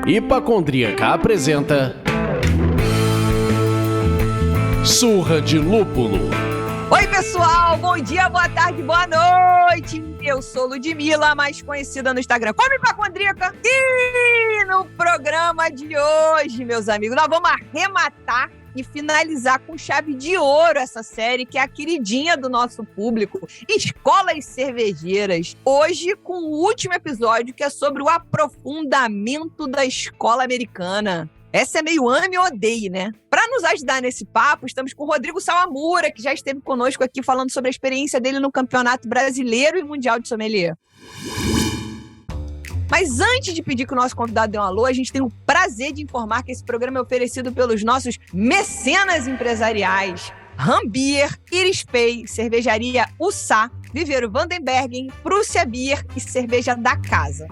Hipacondríaca apresenta Surra de Lúpulo. Oi, pessoal! Bom dia, boa tarde, boa noite! Eu sou Ludmilla, mais conhecida no Instagram como Hipacondríaca. E no programa de hoje, meus amigos, nós vamos arrematar e finalizar com chave de ouro essa série, que é a queridinha do nosso público, Escolas Cervejeiras. Hoje, com o último episódio, que é sobre o aprofundamento da escola americana. Essa é meio ame ou odeie, né? Para nos ajudar nesse papo, estamos com o Rodrigo Sawamura, que já esteve conosco aqui falando sobre a experiência dele no Campeonato Brasileiro e Mundial de Sommelier. Mas antes de pedir que o nosso convidado dê um alô, a gente tem o prazer de informar que esse programa é oferecido pelos nossos mecenas empresariais. Rambier, Iris Pay, Cervejaria Ussá, Viveiro Vandenbergen, Prússia Beer e Cerveja da Casa.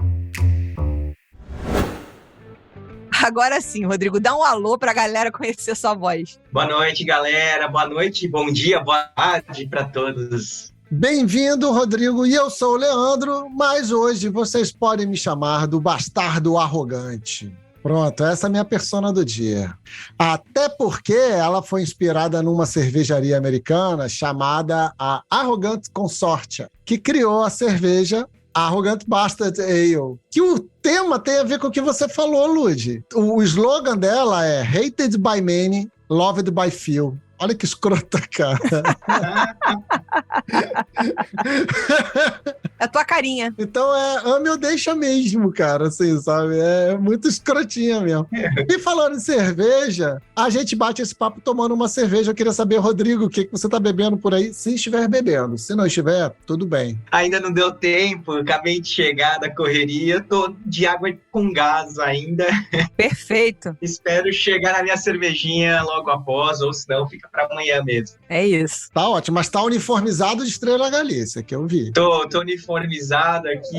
Agora sim, Rodrigo, dá um alô pra galera conhecer sua voz. Boa noite, galera. Boa noite, bom dia, boa tarde para todos. Bem-vindo, Rodrigo, e eu sou o Leandro, mas hoje vocês podem me chamar do bastardo arrogante. Pronto, essa é a minha persona do dia. Até porque ela foi inspirada numa cervejaria americana chamada a Arrogant Consortia, que criou a cerveja Arrogant Bastard Ale, que o tema tem a ver com o que você falou, Lud. O slogan dela é Hated by Many, Loved by Few. Olha que escrota, cara. É a tua carinha. Então ame ou deixa mesmo, cara, assim, sabe? É muito escrotinha mesmo. E falando em cerveja, a gente bate esse papo tomando uma cerveja. Eu queria saber, Rodrigo, o que você tá bebendo por aí? Se estiver bebendo. Se não estiver, tudo bem. Ainda não deu tempo, acabei de chegar da correria, tô de água com gás ainda. Perfeito. Espero chegar na minha cervejinha logo após, ou senão fica pra amanhã mesmo. É isso. Tá ótimo, mas tá uniformizado de Estrela Galícia, que eu vi. Tô uniformizado aqui.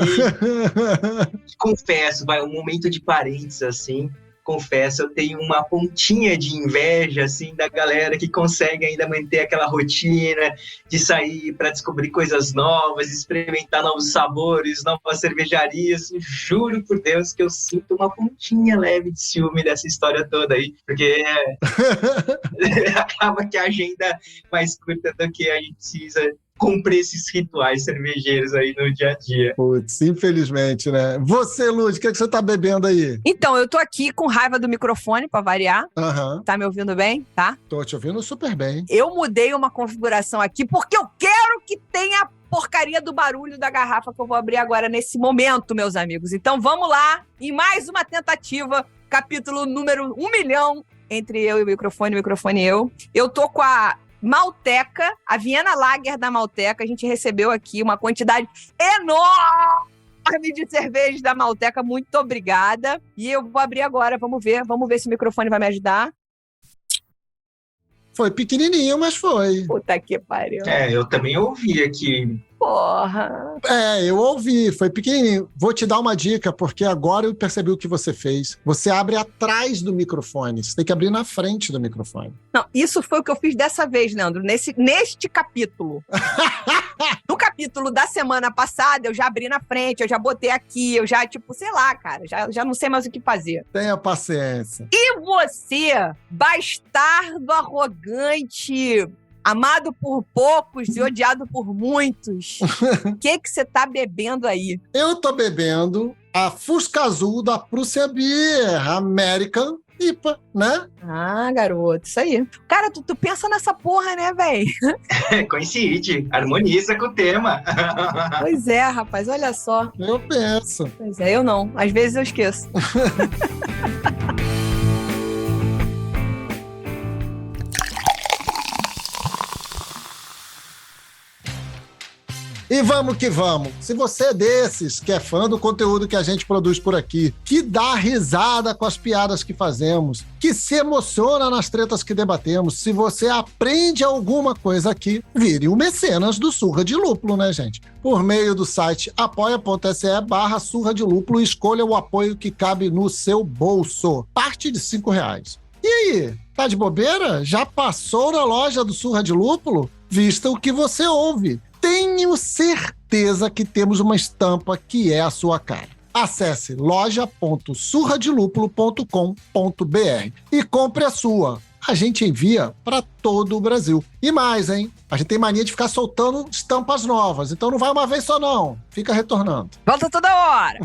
Confesso, vai um momento de parênteses, assim. Confesso, eu tenho uma pontinha de inveja, assim, da galera que consegue ainda manter aquela rotina de sair para descobrir coisas novas, experimentar novos sabores, novas cervejarias. Juro por Deus que eu sinto uma pontinha leve de ciúme dessa história toda aí, porque acaba que a agenda é mais curta do que a gente precisa cumprir esses rituais cervejeiros aí no dia a dia. Putz, infelizmente, né? Você, Lud, o que você tá bebendo aí? Então, eu tô aqui com raiva do microfone, pra variar. Aham. Tá me ouvindo bem? Tá? Tô te ouvindo super bem. Eu mudei uma configuração aqui porque eu quero que tenha a porcaria do barulho da garrafa que eu vou abrir agora nesse momento, meus amigos. Então, vamos lá. Em mais uma tentativa, capítulo número 1 milhão, entre eu e o microfone e eu. Eu tô com a Malteca, a Viena Lager da Malteca. A gente recebeu aqui uma quantidade enorme de cervejas da Malteca. Muito obrigada. E eu vou abrir agora, vamos ver se o microfone vai me ajudar. Foi pequenininho, mas foi. Puta que pariu. Eu também ouvi aqui. Porra. Eu ouvi, foi pequenininho. Vou te dar uma dica, porque agora eu percebi o que você fez. Você abre atrás do microfone, você tem que abrir na frente do microfone. Não, isso foi o que eu fiz dessa vez, Leandro, neste capítulo. No capítulo da semana passada, eu já abri na frente, eu já botei aqui, eu já, sei lá, cara, já não sei mais o que fazer. Tenha paciência. E você, bastardo arrogante, amado por poucos e odiado por muitos, o que você tá bebendo aí? Eu tô bebendo a Fusca Azul da Prússia Beer, American IPA, né? Ah, garoto, isso aí. Cara, tu pensa nessa porra, né, velho? Coincide, harmoniza com o tema. Pois é, rapaz, olha só. Eu penso. Pois é, eu não. Às vezes eu esqueço. E vamos que vamos. Se você é desses que é fã do conteúdo que a gente produz por aqui, que dá risada com as piadas que fazemos, que se emociona nas tretas que debatemos, se você aprende alguma coisa aqui, vire o mecenas do Surra de Lúpulo, né, gente? Por meio do site apoia.se/Surra de Lúpulo, escolha o apoio que cabe no seu bolso. Parte de R$5. E aí, tá de bobeira? Já passou na loja do Surra de Lúpulo? vista o que você ouve. Tenho certeza que temos uma estampa que é a sua cara. Acesse loja.surradelúpulo.com.br e compre a sua. A gente envia para todo o Brasil. E mais, hein? A gente tem mania de ficar soltando estampas novas, então não vai uma vez só não. Fica retornando. Volta toda hora.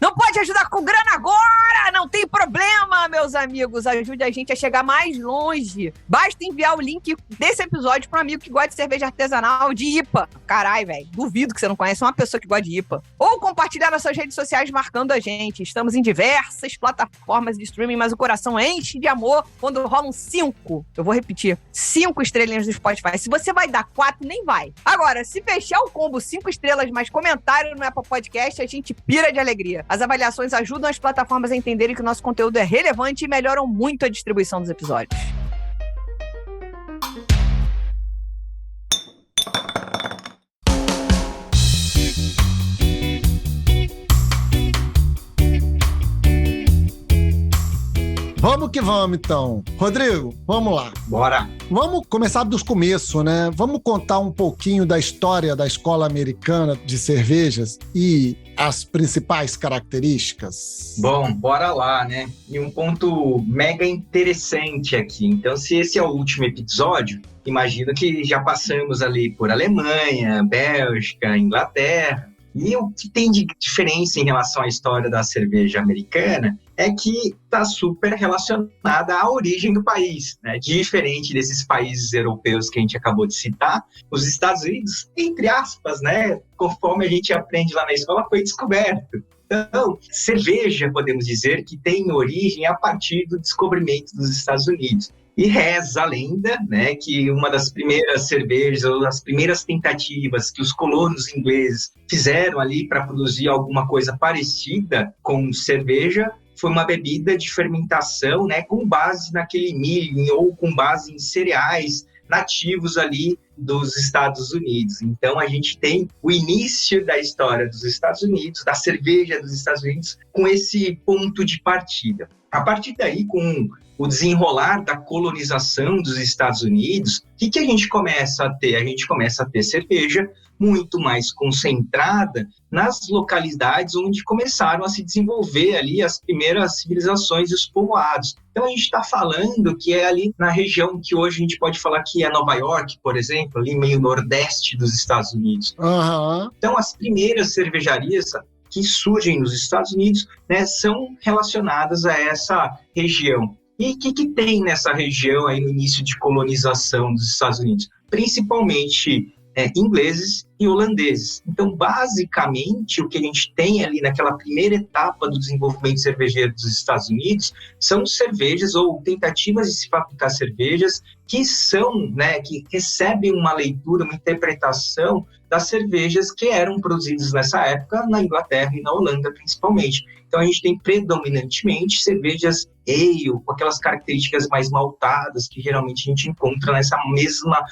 Não pode ajudar com grana agora? Não tem problema, meus amigos. Ajude a gente a chegar mais longe. Basta enviar o link desse episódio para um amigo que gosta de cerveja artesanal de IPA. Caralho, velho. Duvido que você não conhece uma pessoa que gosta de IPA. Ou compartilhar nas suas redes sociais marcando a gente. Estamos em diversas plataformas de streaming, mas o coração enche de amor quando rolam 5. Eu vou repetir. 5 estrelinhas no Spotify. Se você vai dar 4, nem vai. Agora, se fechar o combo 5 estrelas mais comentário no Apple Podcast, a gente pira de alegria. As avaliações ajudam as plataformas a entenderem que o nosso conteúdo é relevante e melhoram muito a distribuição dos episódios. Vamos que vamos, então. Rodrigo, vamos lá. Bora! Vamos começar dos começos, né? Vamos contar um pouquinho da história da escola americana de cervejas e as principais características. Bom, bora lá, né? E um ponto mega interessante aqui. Então, se esse é o último episódio, imagino que já passamos ali por Alemanha, Bélgica, Inglaterra. E o que tem de diferença em relação à história da cerveja americana é que está super relacionada à origem do país, né? Diferente desses países europeus que a gente acabou de citar, os Estados Unidos, entre aspas, né? Conforme a gente aprende lá na escola, foi descoberto. Então, cerveja, podemos dizer, que tem origem a partir do descobrimento dos Estados Unidos. E reza a lenda, né, que uma das primeiras cervejas, ou das primeiras tentativas que os colonos ingleses fizeram ali para produzir alguma coisa parecida com cerveja, foi uma bebida de fermentação, né, com base naquele milho ou com base em cereais nativos ali dos Estados Unidos. Então, a gente tem o início da história dos Estados Unidos, da cerveja dos Estados Unidos, com esse ponto de partida. A partir daí, com o desenrolar da colonização dos Estados Unidos, o que a gente começa a ter? A gente começa a ter cerveja muito mais concentrada nas localidades onde começaram a se desenvolver ali as primeiras civilizações e os povoados. Então, a gente está falando que é ali na região que hoje a gente pode falar que é Nova York, por exemplo, ali meio nordeste dos Estados Unidos. Uhum. Então, as primeiras cervejarias que surgem nos Estados Unidos, né, são relacionadas a essa região. E o que tem nessa região aí no início de colonização dos Estados Unidos? Principalmente ingleses e holandeses. Então, basicamente, o que a gente tem ali naquela primeira etapa do desenvolvimento cervejeiro dos Estados Unidos são cervejas ou tentativas de se fabricar cervejas que são, né, que recebem uma leitura, uma interpretação das cervejas que eram produzidas nessa época na Inglaterra e na Holanda, principalmente. Então, a gente tem predominantemente cervejas ale, com aquelas características mais maltadas que geralmente a gente encontra nessa mesma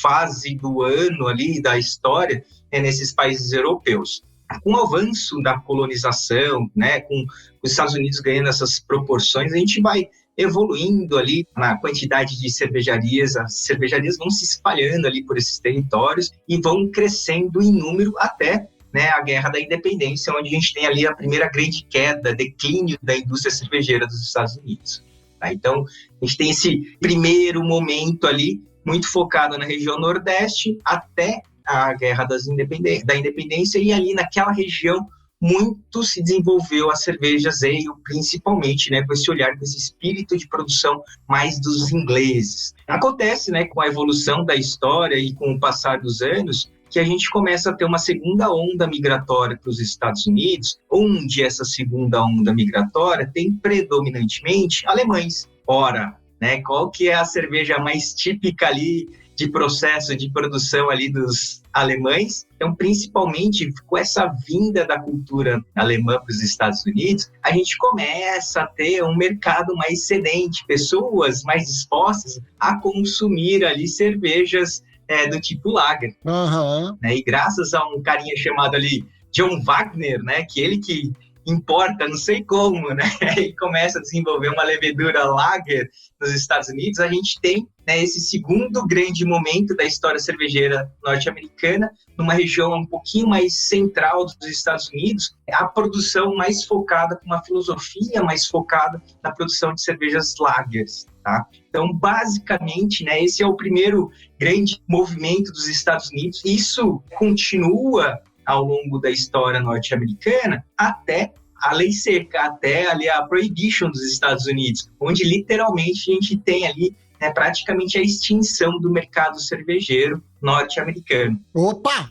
fase do ano ali, da história, nesses países europeus. Com o avanço da colonização, né, com os Estados Unidos ganhando essas proporções, a gente vai evoluindo ali na quantidade de cervejarias, as cervejarias vão se espalhando ali por esses territórios e vão crescendo em número até, né, a Guerra da Independência, onde a gente tem ali a primeira grande queda, declínio da indústria cervejeira dos Estados Unidos. Tá? Então, a gente tem esse primeiro momento ali, muito focado na região Nordeste, até a Guerra da Independência, e ali naquela região muito se desenvolveu as cervejas ale, principalmente, né, com esse olhar, com esse espírito de produção mais dos ingleses. Acontece, né, com a evolução da história e com o passar dos anos, que a gente começa a ter uma segunda onda migratória para os Estados Unidos, onde essa segunda onda migratória tem predominantemente alemães. Ora, né, qual que é a cerveja mais típica ali de processo de produção ali dos alemães? Então, principalmente com essa vinda da cultura alemã para os Estados Unidos, a gente começa a ter um mercado mais sedente, pessoas mais dispostas a consumir ali cervejas do tipo lager. Uhum. Né? E graças a um carinha chamado ali John Wagner, né, que ele que importa, não sei como, né, e começa a desenvolver uma levedura lager nos Estados Unidos, a gente tem né, esse segundo grande momento da história cervejeira norte-americana, numa região um pouquinho mais central dos Estados Unidos, a produção mais focada, com uma filosofia mais focada na produção de cervejas lagers, tá? Então, basicamente, né, esse é o primeiro grande movimento dos Estados Unidos. Isso continua ao longo da história norte-americana até a lei seca, até ali a Prohibition dos Estados Unidos, onde literalmente a gente tem ali, né, praticamente a extinção do mercado cervejeiro norte-americano. Opa!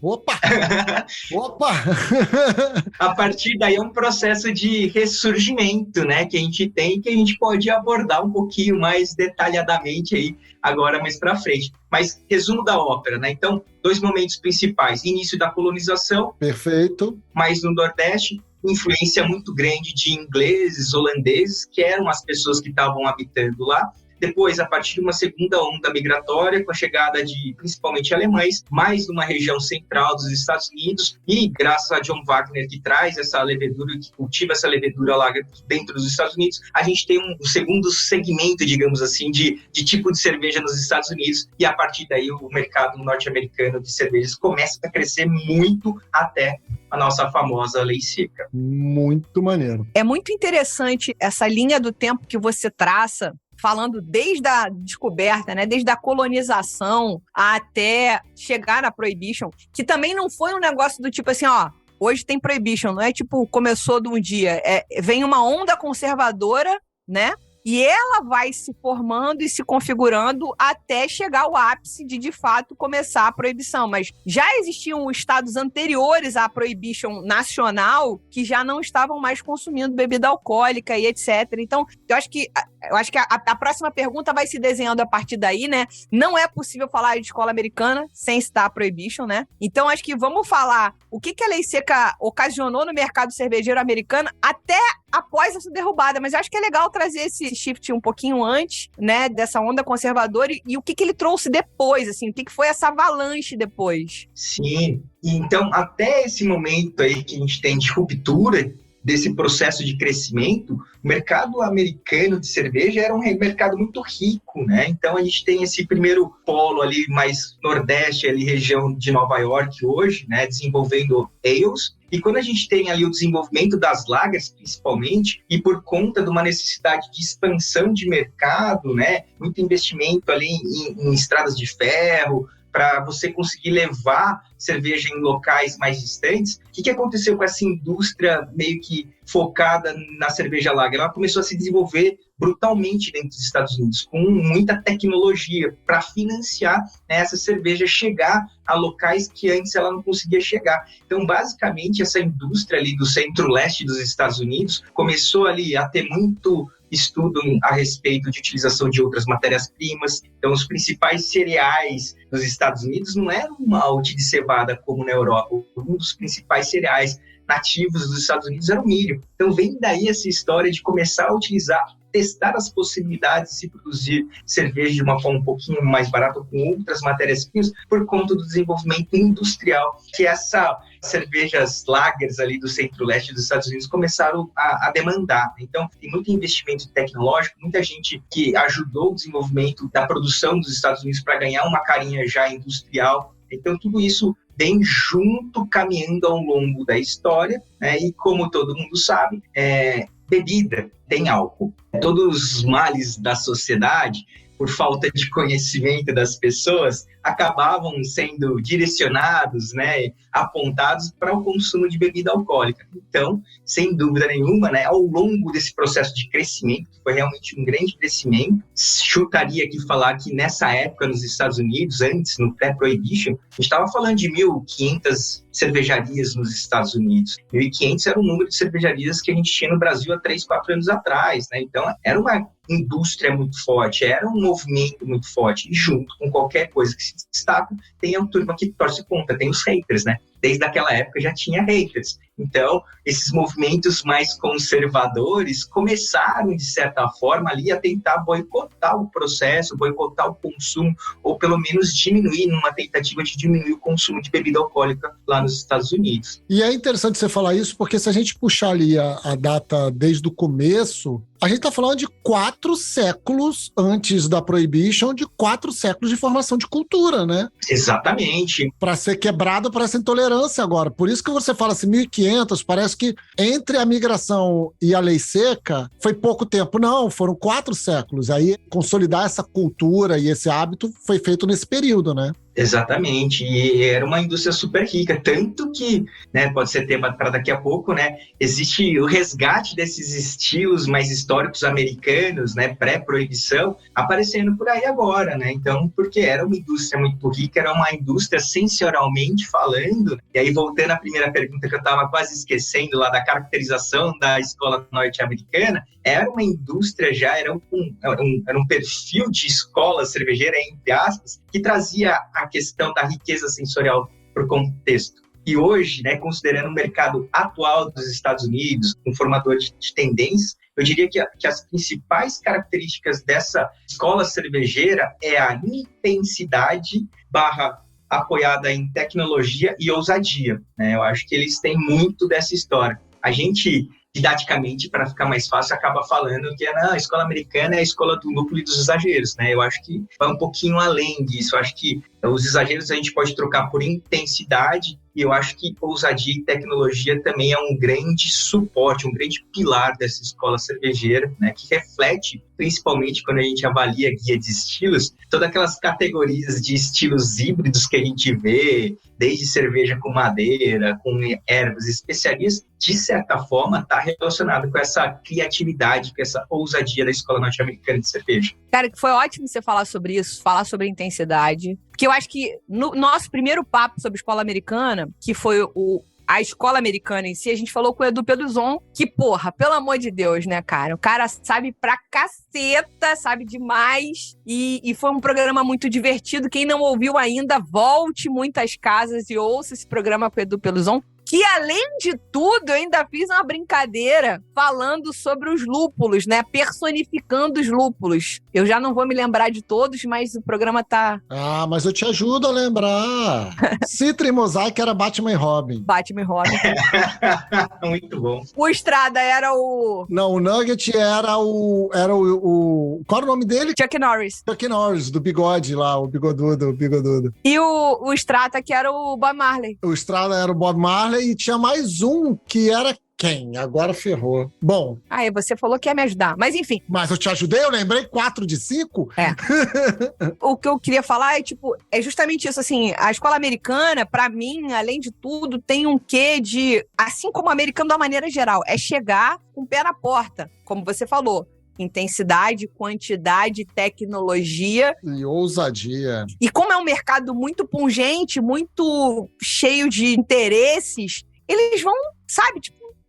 A partir daí é um processo de ressurgimento, né, que a gente tem, que a gente pode abordar um pouquinho mais detalhadamente aí agora mais para frente. Mas resumo da ópera, né? Então, 2 momentos principais: início da colonização, perfeito, mais no Nordeste, influência muito grande de ingleses, holandeses, que eram as pessoas que estavam habitando lá. Depois, a partir de uma segunda onda migratória, com a chegada de, principalmente, alemães, mais numa região central dos Estados Unidos, e graças a John Wagner, que traz essa levedura, que cultiva essa levedura lager dentro dos Estados Unidos, a gente tem um segundo segmento, digamos assim, de tipo de cerveja nos Estados Unidos, e a partir daí o mercado norte-americano de cervejas começa a crescer muito até a nossa famosa lei seca. Muito maneiro. É muito interessante essa linha do tempo que você traça, falando desde a descoberta, né, desde a colonização até chegar na Prohibition, que também não foi um negócio do tipo assim, ó, hoje tem Prohibition, não é tipo, começou de um dia, vem uma onda conservadora, né, e ela vai se formando e se configurando até chegar ao ápice de fato, começar a proibição. Mas já existiam estados anteriores à prohibition nacional que já não estavam mais consumindo bebida alcoólica e etc. Então, eu acho que a próxima pergunta vai se desenhando a partir daí, né? Não é possível falar de escola americana sem citar a prohibition, né? Então, acho que vamos falar o que a lei seca ocasionou no mercado cervejeiro americano até após essa derrubada. Mas eu acho que é legal trazer esse shift um pouquinho antes, né, dessa onda conservadora e o que ele trouxe depois, assim, o que foi essa avalanche depois. Sim, então até esse momento aí que a gente tem de ruptura desse processo de crescimento, o mercado americano de cerveja era um mercado muito rico, né? Então a gente tem esse primeiro polo ali mais nordeste, ali região de Nova York hoje, né, desenvolvendo ales. E quando a gente tem ali o desenvolvimento das lagers, principalmente, e por conta de uma necessidade de expansão de mercado, né, muito investimento ali em estradas de ferro, para você conseguir levar cerveja em locais mais distantes, o que aconteceu com essa indústria meio que focada na cerveja lager? Ela começou a se desenvolver brutalmente dentro dos Estados Unidos, com muita tecnologia para financiar, né, essa cerveja chegar a locais que antes ela não conseguia chegar. Então, basicamente, essa indústria ali do centro-leste dos Estados Unidos começou ali a ter muito estudo a respeito de utilização de outras matérias-primas. Então, os principais cereais nos Estados Unidos não eram o malte de cevada como na Europa. Um dos principais cereais nativos dos Estados Unidos era o milho. Então, vem daí essa história de começar a utilizar, testar as possibilidades de se produzir cerveja de uma forma um pouquinho mais barata com outras matérias-primas por conta do desenvolvimento industrial que essas cervejas lagers ali do centro-leste dos Estados Unidos começaram a demandar. Então, tem muito investimento tecnológico, muita gente que ajudou o desenvolvimento da produção dos Estados Unidos para ganhar uma carinha já industrial. Então, tudo isso vem junto, caminhando ao longo da história, né? E como todo mundo sabe, bebida tem álcool. Todos os males da sociedade, por falta de conhecimento das pessoas, acabavam sendo direcionados, né, apontados para o consumo de bebida alcoólica. Então, sem dúvida nenhuma, né, ao longo desse processo de crescimento, que foi realmente um grande crescimento, chutaria aqui falar que nessa época nos Estados Unidos, antes, no pré-prohibition, a gente estava falando de 1.500 cervejarias nos Estados Unidos. 1.500 era o número de cervejarias que a gente tinha no Brasil há 3, 4 anos atrás, né? Então, era uma indústria muito forte, era um movimento muito forte. E junto com qualquer coisa que se destaca, tem a turma que torce contra, tem os haters, né? desde aquela época já tinha haters. Então, esses movimentos mais conservadores começaram, de certa forma, ali a tentar boicotar o processo, boicotar o consumo, ou pelo menos diminuir, numa tentativa de diminuir o consumo de bebida alcoólica lá nos Estados Unidos. E é interessante você falar isso, porque se a gente puxar ali a data desde o começo, a gente está falando de 4 séculos antes da Prohibition, de 4 séculos de formação de cultura, né? Exatamente. Para ser quebrado por essa intolerância agora. Por isso que você fala assim, 1500, parece que entre a migração e a lei seca foi pouco tempo. Não, foram 4 séculos. Aí consolidar essa cultura e esse hábito foi feito nesse período, né? Exatamente, e era uma indústria super rica, tanto que, né, pode ser tema para daqui a pouco, né, existe o resgate desses estilos mais históricos americanos, né, pré-proibição, aparecendo por aí agora, né, então, porque era uma indústria muito rica, era uma indústria sensorialmente falando, e aí voltando à primeira pergunta que eu estava quase esquecendo lá da caracterização da escola norte-americana, era uma indústria já, era um perfil de escola cervejeira, entre aspas, que trazia a questão da riqueza sensorial para o contexto. E hoje, né, considerando o mercado atual dos Estados Unidos, um formador de tendências, eu diria que as principais características dessa escola cervejeira é a intensidade apoiada em tecnologia e ousadia, né? Eu acho que eles têm muito dessa história. A gente, didaticamente, para ficar mais fácil, acaba falando que a escola americana é a escola do núcleo e dos exageros, né? Eu acho que vai um pouquinho além disso. Eu acho que os exageros a gente pode trocar por intensidade, e eu acho que ousadia e tecnologia também é um grande suporte, um grande pilar dessa escola cervejeira, né? Que reflete, principalmente quando a gente avalia a guia de estilos, todas aquelas categorias de estilos híbridos que a gente vê, desde cerveja com madeira, com ervas, especiarias, de certa forma, está relacionado com essa criatividade, com essa ousadia da escola norte-americana de cerveja. Cara, que foi ótimo você falar sobre isso, falar sobre a intensidade. Porque eu acho que no nosso primeiro papo sobre escola americana, que foi a escola americana em si, a gente falou com o Edu Peduzon, que, porra, pelo amor de Deus, né, cara? O cara sabe pra caceta, sabe demais. E foi um programa muito divertido. Quem não ouviu ainda, volte muitas casas e ouça esse programa com o Edu Peduzon. Que, além de tudo, eu ainda fiz uma brincadeira falando sobre os lúpulos, né? Personificando os lúpulos. Eu já não vou me lembrar de todos, mas o programa tá... Ah, mas eu te ajudo a lembrar. Citra e Mosaic era Batman e Robin. Batman e Robin. Muito bom. O Estrada era o... Não, o Nugget era o... Qual era o nome dele? Chuck Norris. Chuck Norris, do bigode lá, o bigodudo. E o Strata, que era o Bob Marley. O Estrada era o Bob Marley e tinha mais um que era quem? Agora ferrou. Bom. Aí você falou que ia me ajudar, mas enfim. Mas eu te ajudei, eu lembrei 4 de 5? É. O que eu queria falar é justamente isso, assim, a escola americana, pra mim, além de tudo, tem um quê de, assim como o americano de uma maneira geral, é chegar com o pé na porta, como você falou. Intensidade, quantidade, tecnologia. E ousadia. E como é um mercado muito pungente, muito cheio de interesses, eles vão, sabe,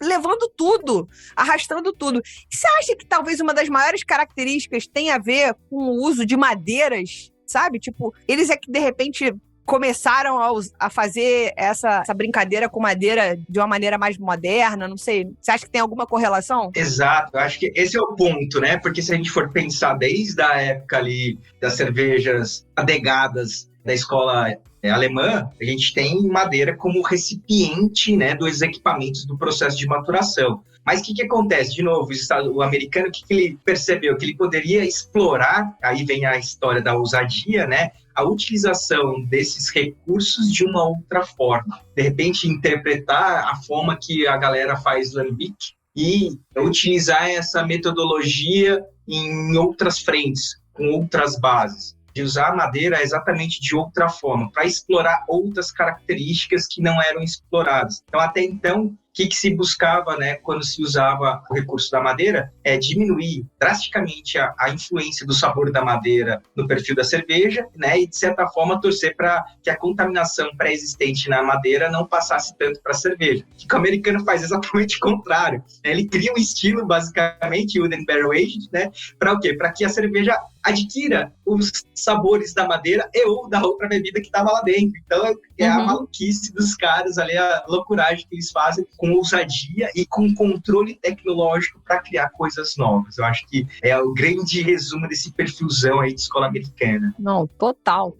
levando tudo, arrastando tudo. E você acha que talvez uma das maiores características tenha a ver com o uso de madeiras, sabe? Eles é que, de repente, começaram a fazer essa brincadeira com madeira de uma maneira mais moderna, não sei. Você acha que tem alguma correlação? Exato, eu acho que esse é o ponto, né? Porque se a gente for pensar desde a época ali das cervejas adegadas da escola alemã, a gente tem madeira como recipiente, né, dos equipamentos do processo de maturação. Mas o que acontece? De novo, o americano, o que ele percebeu? Que ele poderia explorar, aí vem a história da ousadia, né? A utilização desses recursos de uma outra forma. De repente, interpretar a forma que a galera faz lambic e utilizar essa metodologia em outras frentes, com outras bases. De usar a madeira exatamente de outra forma, para explorar outras características que não eram exploradas. Então, até então, o que se buscava, né, quando se usava o recurso da madeira, é diminuir drasticamente a influência do sabor da madeira no perfil da cerveja, né, e, de certa forma, torcer para que a contaminação pré-existente na madeira não passasse tanto para a cerveja. O que o americano faz exatamente o contrário. Ele cria um estilo, basicamente, Wooden Barrel Aged, né, para o quê? Para que a cerveja adquira os sabores da madeira e ou da outra bebida que estava lá dentro. Então, é a maluquice dos caras ali, a loucuragem que eles fazem com ousadia e com controle tecnológico para criar coisas novas. Eu acho que é o grande resumo desse perfilzão aí de escola americana. Não, total.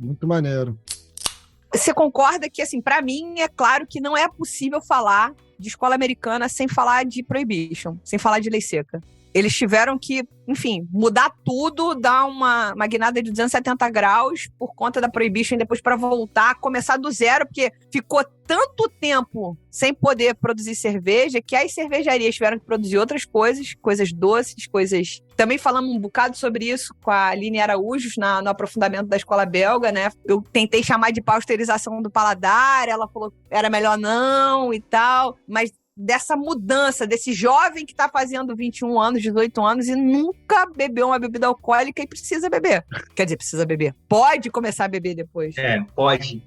Muito maneiro. Você concorda que, assim, pra mim, é claro que não é possível falar de escola americana sem falar de prohibition, sem falar de lei seca. Eles tiveram que, enfim, mudar tudo, dar uma guinada de 270 graus por conta da prohibition, depois para voltar, começar do zero, porque ficou tanto tempo sem poder produzir cerveja que as cervejarias tiveram que produzir outras coisas doces, coisas... Também falamos um bocado sobre isso com a Aline Araújo no aprofundamento da escola belga, né? Eu tentei chamar de pasteurização do paladar, ela falou que era melhor não e tal, mas dessa mudança, desse jovem que está fazendo 21 anos, 18 anos e nunca bebeu uma bebida alcoólica e precisa beber. Quer dizer, precisa beber. Pode começar a beber depois. Pode.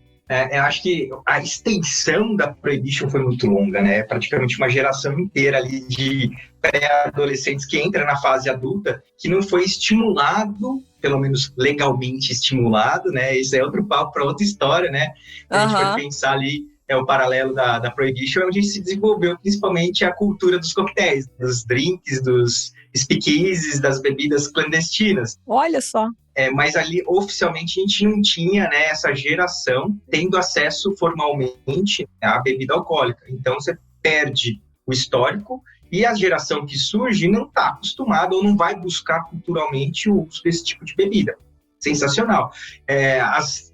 Eu acho que a extensão da Prohibition foi muito longa, né? Praticamente uma geração inteira ali de pré-adolescentes que entra na fase adulta, que não foi estimulado, pelo menos legalmente estimulado, né? Isso é outro papo para outra história, né? A gente vai pensar ali o paralelo da Prohibition, onde se desenvolveu principalmente a cultura dos coquetéis, dos drinks, dos speakeasies, das bebidas clandestinas. Olha só. Mas ali, oficialmente, a gente não tinha, né, essa geração tendo acesso formalmente à bebida alcoólica. Então, você perde o histórico e a geração que surge não está acostumada ou não vai buscar culturalmente o uso desse tipo de bebida. Sensacional. As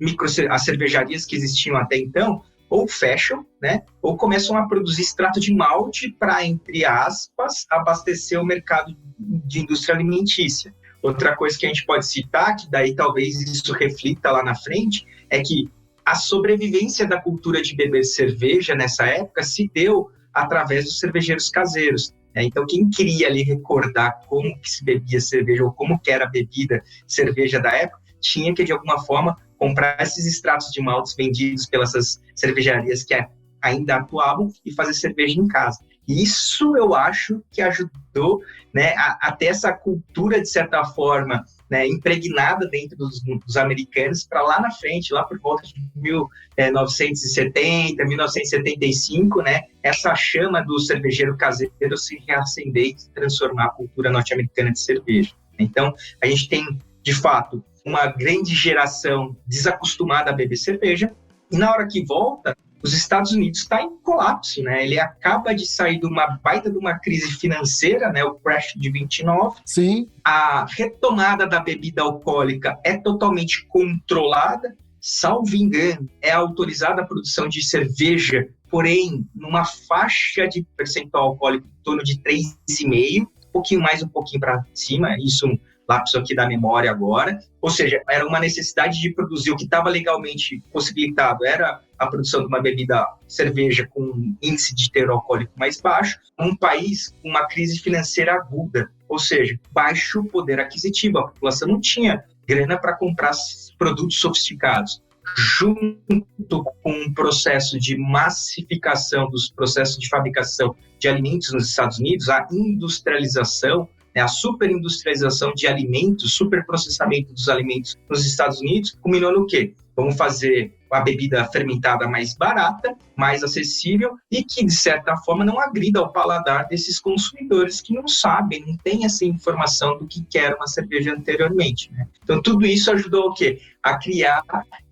cervejarias que existiam até então ou fecham, né, ou começam a produzir extrato de malte para, entre aspas, abastecer o mercado de indústria alimentícia. Outra coisa que a gente pode citar, que daí talvez isso reflita lá na frente, é que a sobrevivência da cultura de beber cerveja nessa época se deu através dos cervejeiros caseiros. Então, quem queria ali recordar como que se bebia cerveja ou como que era a bebida cerveja da época, tinha que, de alguma forma, comprar esses extratos de maltes vendidos pelas cervejarias que ainda atuavam e fazer cerveja em casa. E isso eu acho que ajudou, né, a ter essa cultura, de certa forma, né, impregnada dentro dos americanos para lá na frente, lá por volta de 1970, 1975, né, essa chama do cervejeiro caseiro se reacender e transformar a cultura norte-americana de cerveja. Então, a gente tem, de fato, uma grande geração desacostumada a beber cerveja, e na hora que volta, os Estados Unidos está em colapso, né? Ele acaba de sair de uma baita de uma crise financeira, né? O crash de 29. Sim. A retomada da bebida alcoólica é totalmente controlada, salvo engano, é autorizada a produção de cerveja, porém, numa faixa de percentual alcoólico em torno de 3,5%, um pouquinho mais, um pouquinho para cima, isso lapso aqui da memória agora, ou seja, era uma necessidade de produzir o que estava legalmente possibilitado, era a produção de uma bebida cerveja com índice de teor alcoólico mais baixo, um país com uma crise financeira aguda, ou seja, baixo poder aquisitivo, a população não tinha grana para comprar produtos sofisticados. Junto com um processo de massificação dos processos de fabricação de alimentos nos Estados Unidos, a industrialização, a superindustrialização de alimentos, superprocessamento dos alimentos nos Estados Unidos, culminou no quê? Vamos fazer a bebida fermentada mais barata, mais acessível e que, de certa forma, não agrida ao paladar desses consumidores que não sabem, não têm essa informação do que era uma cerveja anteriormente, né? Então, tudo isso ajudou o quê? A criar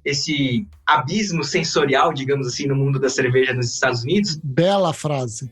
esse abismo sensorial, digamos assim, no mundo da cerveja nos Estados Unidos. Bela frase.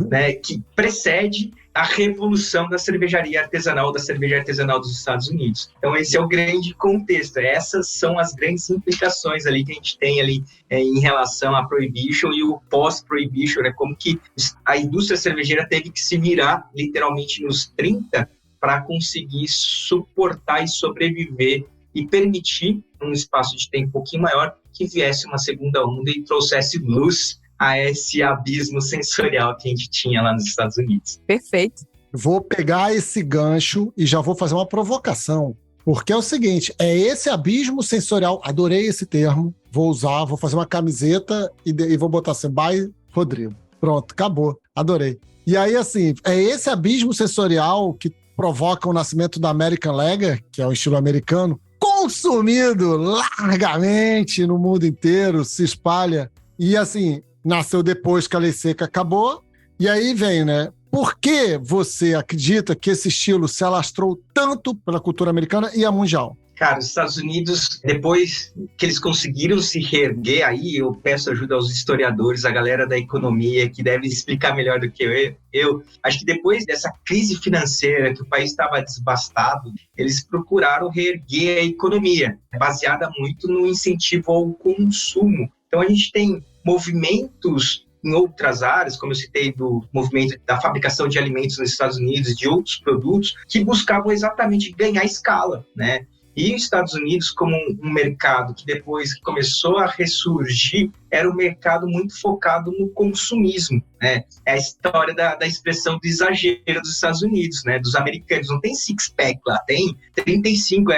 Né, que precede a revolução da cervejaria artesanal, da cerveja artesanal dos Estados Unidos. Então, esse é o grande contexto. Essas são as grandes implicações ali que a gente tem ali em relação à Prohibition e o pós-Prohibition, né, como que a indústria cervejeira teve que se virar, literalmente, nos 30 para conseguir suportar e sobreviver e permitir, num espaço de tempo um pouquinho maior, que viesse uma segunda onda e trouxesse luz a esse abismo sensorial que a gente tinha lá nos Estados Unidos. Perfeito. Vou pegar esse gancho e já vou fazer uma provocação, porque é o seguinte, é esse abismo sensorial, adorei esse termo, vou usar, vou fazer uma camiseta e vou botar assim, by Rodrigo. Pronto, acabou, adorei. E aí, assim, é esse abismo sensorial que provoca o nascimento da American Lager, que é o estilo americano, consumido largamente no mundo inteiro, se espalha. E assim, nasceu depois que a lei seca acabou. E aí vem, né? Por que você acredita que esse estilo se alastrou tanto pela cultura americana e a mundial? Cara, os Estados Unidos, depois que eles conseguiram se reerguer, aí eu peço ajuda aos historiadores, a galera da economia, que deve explicar melhor do que eu. Acho que depois dessa crise financeira, que o país estava desbastado, eles procuraram reerguer a economia, baseada muito no incentivo ao consumo. Então a gente tem movimentos em outras áreas, como eu citei do movimento da fabricação de alimentos nos Estados Unidos e de outros produtos, que buscavam exatamente ganhar escala, né? E os Estados Unidos, como um mercado que depois que começou a ressurgir, era um mercado muito focado no consumismo, né? É a história da expressão do exagero dos Estados Unidos, né? Dos americanos. Não tem six-pack lá, tem 35,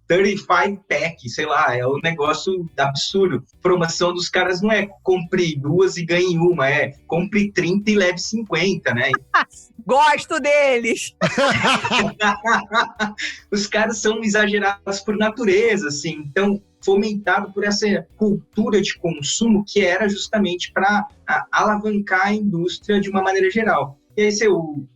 35 pack, sei lá, é um negócio absurdo. Promoção dos caras não é compre 2 e ganhe uma, é compre 30 e leve 50, né? Gosto deles! Os caras são exagerados por natureza, assim, então fomentado por essa cultura de consumo que era justamente para alavancar a indústria de uma maneira geral. E aí você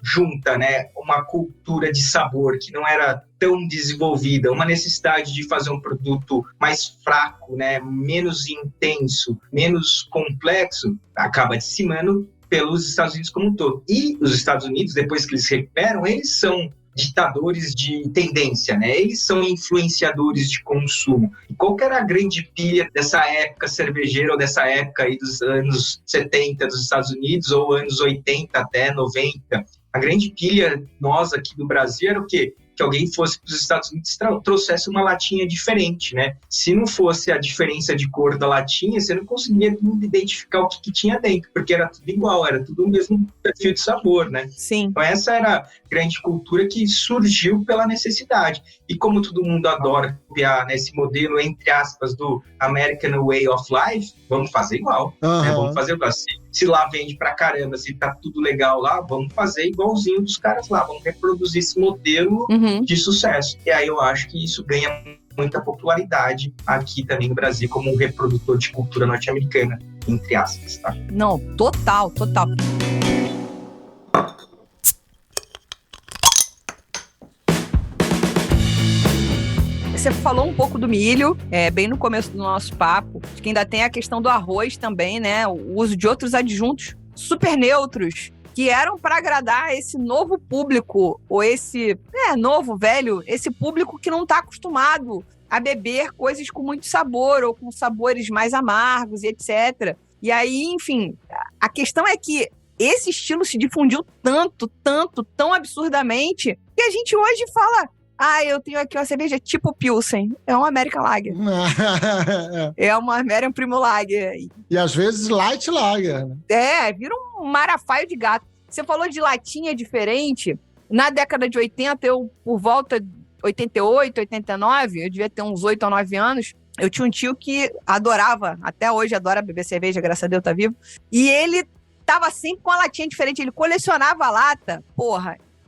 junta, né, uma cultura de sabor que não era tão desenvolvida, uma necessidade de fazer um produto mais fraco, né, menos intenso, menos complexo, acaba dissimando pelos Estados Unidos como um todo. E os Estados Unidos, depois que eles se recuperam, eles são ditadores de tendência, né? Eles são influenciadores de consumo. E qual que era a grande pilha dessa época cervejeira, ou dessa época aí dos anos 70 dos Estados Unidos, ou anos 80 até 90? A grande pilha nós aqui do Brasil era o quê? Que alguém fosse para os Estados Unidos e trouxesse uma latinha diferente, né? Se não fosse a diferença de cor da latinha, você não conseguia identificar o que tinha dentro, porque era tudo igual, era tudo o mesmo perfil de sabor, né? Sim. Então essa era a grande cultura que surgiu pela necessidade. E como todo mundo adora copiar, né, esse modelo, entre aspas, do American Way of Life, vamos fazer igual, né? Vamos fazer igual. Se lá vende pra caramba, se tá tudo legal lá, vamos fazer igualzinho dos caras lá, vamos reproduzir esse modelo de sucesso. E aí eu acho que isso ganha muita popularidade aqui também no Brasil como um reprodutor de cultura norte-americana, entre aspas, tá? Não, total. Você falou um pouco do milho, bem no começo do nosso papo, de que ainda tem a questão do arroz também, né? O uso de outros adjuntos super neutros, que eram para agradar esse novo público, ou esse novo, velho, esse público que não está acostumado a beber coisas com muito sabor, ou com sabores mais amargos e etc. E aí, enfim, a questão é que esse estilo se difundiu tanto, tão absurdamente, que a gente hoje fala... eu tenho aqui uma cerveja tipo Pilsen. É uma American Lager. É uma American Primo Lager. E às vezes Light Lager. Vira um marafaio de gato. Você falou de latinha diferente. Na década de 80, eu, por volta de 88, 89, eu devia ter uns 8 ou 9 anos, eu tinha um tio que adorava, até hoje adora beber cerveja, graças a Deus tá vivo. E ele tava sempre com uma latinha diferente. Ele colecionava a lata.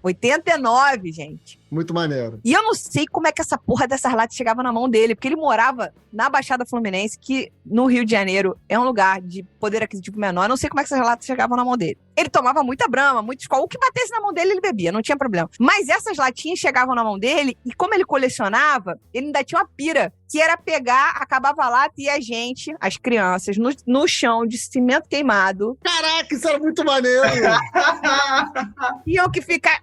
89, gente. Muito maneiro. E eu não sei como é que essa porra dessas latas chegava na mão dele, porque ele morava na Baixada Fluminense, que no Rio de Janeiro é um lugar de poder aquisitivo menor. Eu não sei como é que essas latas chegavam na mão dele. Ele tomava muita Brahma, muito Skol. O que batesse na mão dele, ele bebia, não tinha problema. Mas essas latinhas chegavam na mão dele, e como ele colecionava, ele ainda tinha uma pira, que era pegar, acabava a lata e a gente, as crianças, no chão de cimento queimado. Caraca, isso era muito maneiro! Tinham que ficar...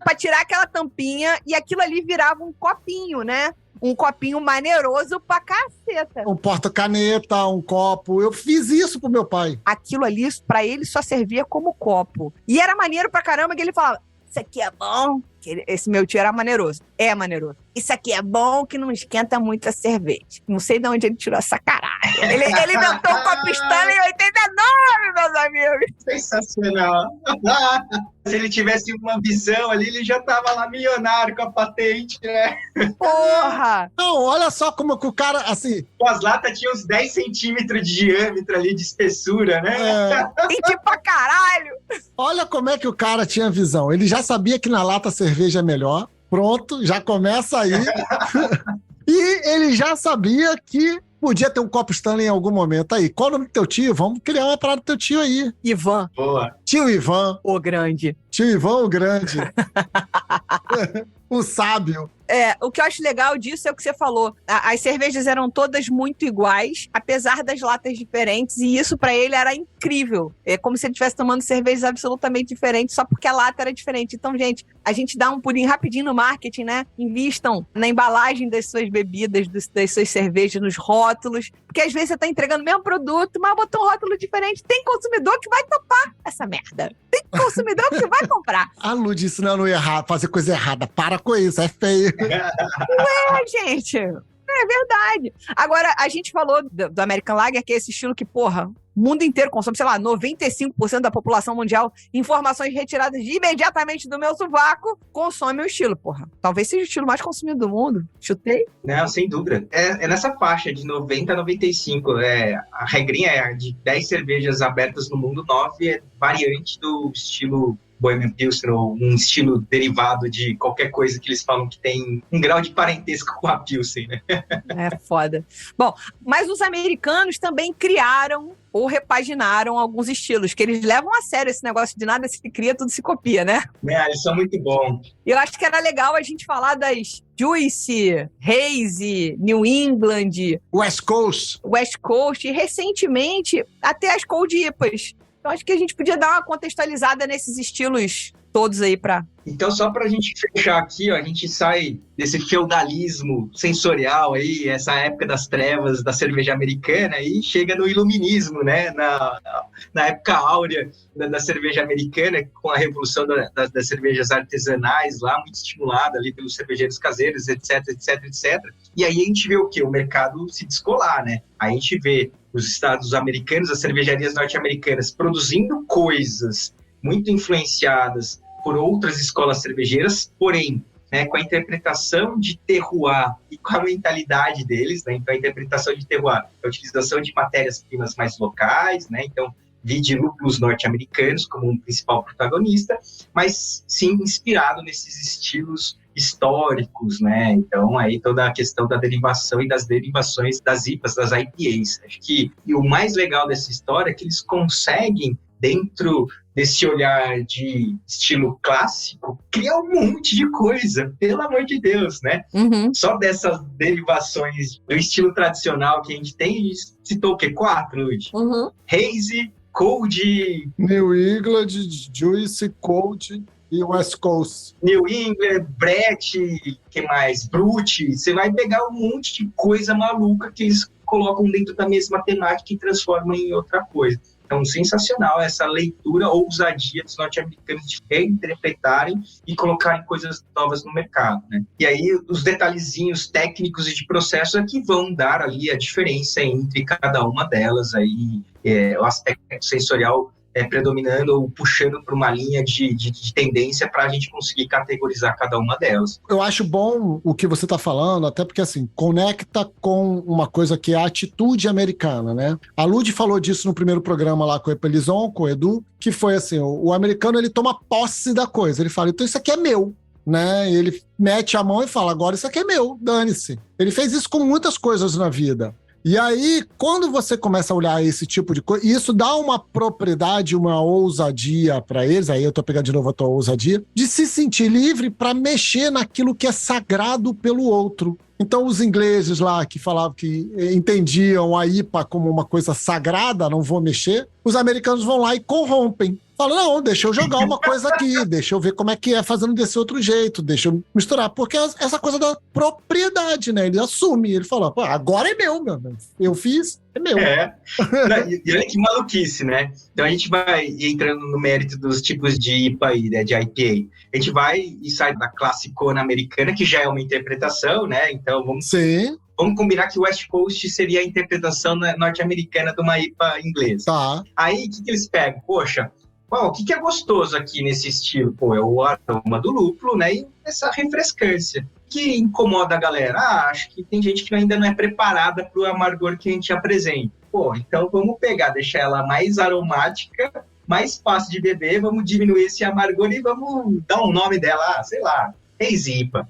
pra tirar aquela tampinha, e aquilo ali virava um copinho, né? Um copinho maneiroso pra caceta. Um porta-caneta, um copo. Eu fiz isso pro meu pai. Aquilo ali, pra ele, só servia como copo. E era maneiro pra caramba, que ele falava, isso aqui é bom. Esse meu tio era maneiroso. É maneiroso. Isso aqui é bom, que não esquenta muito a cerveja. Não sei de onde ele tirou essa caralho. Ele inventou o copo Stanley em meus amigos. Sensacional. Se ele tivesse uma visão ali, ele já tava lá milionário com a patente, né? Porra! Não, olha só como que o cara, assim... As latas tinham uns 10 centímetros de diâmetro ali, de espessura, né? Quente pra caralho! Olha como é que o cara tinha visão. Ele já sabia que na lata a cerveja é melhor. Pronto, já começa aí. E ele já sabia que podia ter um copo Stanley em algum momento. Aí, qual o nome do teu tio? Vamos criar uma parada do teu tio aí. Ivan. Boa. Tio Ivan. O grande. Tio Ivan, o grande. O sábio. O que eu acho legal disso é o que você falou. As cervejas eram todas muito iguais, apesar das latas diferentes, e isso pra ele era incrível. É como se ele estivesse tomando cervejas absolutamente diferentes, só porque a lata era diferente. Então, gente, a gente dá um pulinho rapidinho no marketing, né? Invistam na embalagem das suas bebidas, das suas cervejas, nos rótulos, porque às vezes você tá entregando o mesmo produto, mas botou um rótulo diferente. Tem consumidor que vai topar essa merda. Tem consumidor que vai comprar. A Lu disse, não ia errar, fazer coisa errada. Para com isso, é feio. Ué, gente, é verdade. Agora, a gente falou do American Lager, que é esse estilo que, porra, o mundo inteiro consome, sei lá, 95% da população mundial, informações retiradas imediatamente do meu sovaco, consome o estilo, porra. Talvez seja o estilo mais consumido do mundo. Chutei? Não, sem dúvida. É nessa faixa de 90 a 95. A regrinha é de 10 cervejas abertas no mundo, 9 é variante do estilo Bohemian Pilsner, ou um estilo derivado de qualquer coisa que eles falam que tem um grau de parentesco com a Pilsen, né? É foda. Bom, mas os americanos também criaram ou repaginaram alguns estilos, que eles levam a sério esse negócio de nada se cria, tudo se copia, né? Eles são muito bons. Eu acho que era legal a gente falar das Juicy, Hazy, New England, West Coast e recentemente até as Cold IPAs. Então acho que a gente podia dar uma contextualizada nesses estilos todos aí pra... Então, só pra gente fechar aqui, ó, a gente sai desse feudalismo sensorial aí, essa época das trevas da cerveja americana, e chega no iluminismo, né? Na época áurea da cerveja americana, com a revolução das cervejas artesanais lá, muito estimulada ali pelos cervejeiros caseiros, etc. E aí a gente vê o quê? O mercado se descolar, né? Aí a gente vê os estados americanos, as cervejarias norte-americanas produzindo coisas muito influenciadas por outras escolas cervejeiras, porém, né, com a interpretação de terroir e com a mentalidade deles, né, então a interpretação de terroir, a utilização de matérias-primas mais locais, né, então vide lúpulos norte-americanos como um principal protagonista, mas sim inspirado nesses estilos históricos, né, então aí toda a questão da derivação e das derivações das IPAs, das IPAs. Acho que e o mais legal dessa história é que eles conseguem, dentro desse olhar de estilo clássico, criar um monte de coisa, pelo amor de Deus, né? Uhum. Só dessas derivações do estilo tradicional que a gente tem, a gente citou o quê? 4, Lud? Uhum. Hazy, Cold... New England, Juicy, Cold e West Coast. New England, Brett, que mais? Brut. Você vai pegar um monte de coisa maluca que eles colocam dentro da mesma temática e transformam em outra coisa. Então, sensacional essa leitura, ousadia dos norte-americanos de reinterpretarem e colocarem coisas novas no mercado, né? E aí, os detalhezinhos técnicos e de processo é que vão dar ali a diferença entre cada uma delas, aí, o aspecto sensorial predominando ou puxando para uma linha de tendência para a gente conseguir categorizar cada uma delas. Eu acho bom o que você está falando, até porque, assim, conecta com uma coisa que é a atitude americana, né? A Lud falou disso no primeiro programa lá com o Epelizon, com o Edu, que foi assim, o americano, ele toma posse da coisa, ele fala, então isso aqui é meu, né? E ele mete a mão e fala, agora isso aqui é meu, dane-se. Ele fez isso com muitas coisas na vida. E aí, quando você começa a olhar esse tipo de coisa, isso dá uma propriedade, uma ousadia para eles, aí eu tô pegando de novo a tua ousadia, de se sentir livre para mexer naquilo que é sagrado pelo outro. Então, os ingleses lá que falavam que entendiam a IPA como uma coisa sagrada, não vou mexer, os americanos vão lá e corrompem. Falam, não, deixa eu jogar uma coisa aqui, deixa eu ver como é que é fazendo desse outro jeito, deixa eu misturar. Porque essa coisa da propriedade, né? Ele assume, ele fala, pô, agora é meu, eu fiz, é meu. E olha que maluquice, né? Então a gente vai entrando no mérito dos tipos de IPA aí, né, de IPA. A gente vai e sai da classicona americana, que já é uma interpretação, né? Então vamos... Sim. Vamos combinar que o West Coast seria a interpretação norte-americana de uma IPA inglesa. Tá. Aí, o que eles pegam? Poxa, o que é gostoso aqui nesse estilo? Pô, é o aroma do lúpulo, né? E essa refrescância. O que incomoda a galera? Acho que tem gente que ainda não é preparada para o amargor que a gente apresenta. Pô, então vamos pegar, deixar ela mais aromática, mais fácil de beber, vamos diminuir esse amargor e vamos dar um nome dela, sei lá, Hazy IPA.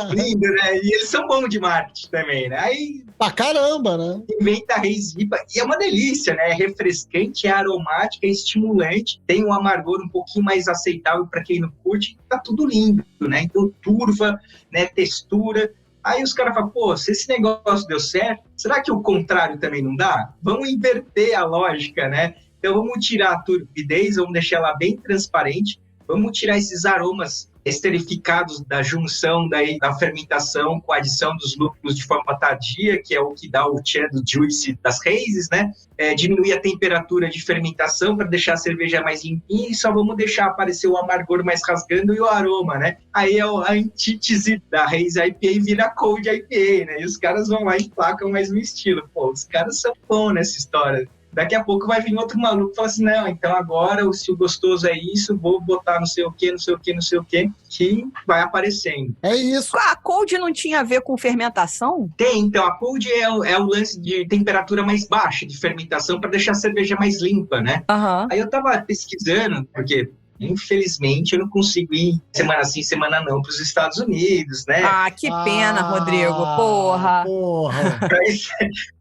Lindo, né? E eles são bons de marketing também, né? Aí pra caramba, né? inventa a Hazy IPA e é uma delícia, né? É refrescante, é aromática, é estimulante, tem um amargor um pouquinho mais aceitável para quem não curte, tá tudo lindo, né? Então turva, né? Textura. Aí os caras falam, pô, se esse negócio deu certo, será que o contrário também não dá? Vamos inverter a lógica, né? Então vamos tirar a turbidez, vamos deixar ela bem transparente, vamos tirar esses aromas esterificados da junção da fermentação com a adição dos lúpulos de forma tardia, que é o que dá o cheddar juice das raízes, né? Diminuir a temperatura de fermentação para deixar a cerveja mais limpinha e só vamos deixar aparecer o amargor mais rasgando e o aroma, né? Aí a antítese da Hazy IPA vira Cold IPA, né? E os caras vão lá e placam mais no estilo. Pô, os caras são bons nessa história. Daqui a pouco vai vir outro maluco e falar assim, não, então agora se o gostoso é isso, vou botar não sei o que, que vai aparecendo. É isso. A cold não tinha a ver com fermentação? Tem, então, a cold é o lance de temperatura mais baixa de fermentação para deixar a cerveja mais limpa, né? Aham. Aí eu tava pesquisando, porque infelizmente eu não consigo ir semana sim, semana não para os Estados Unidos, né? Ah, que pena, Rodrigo, porra.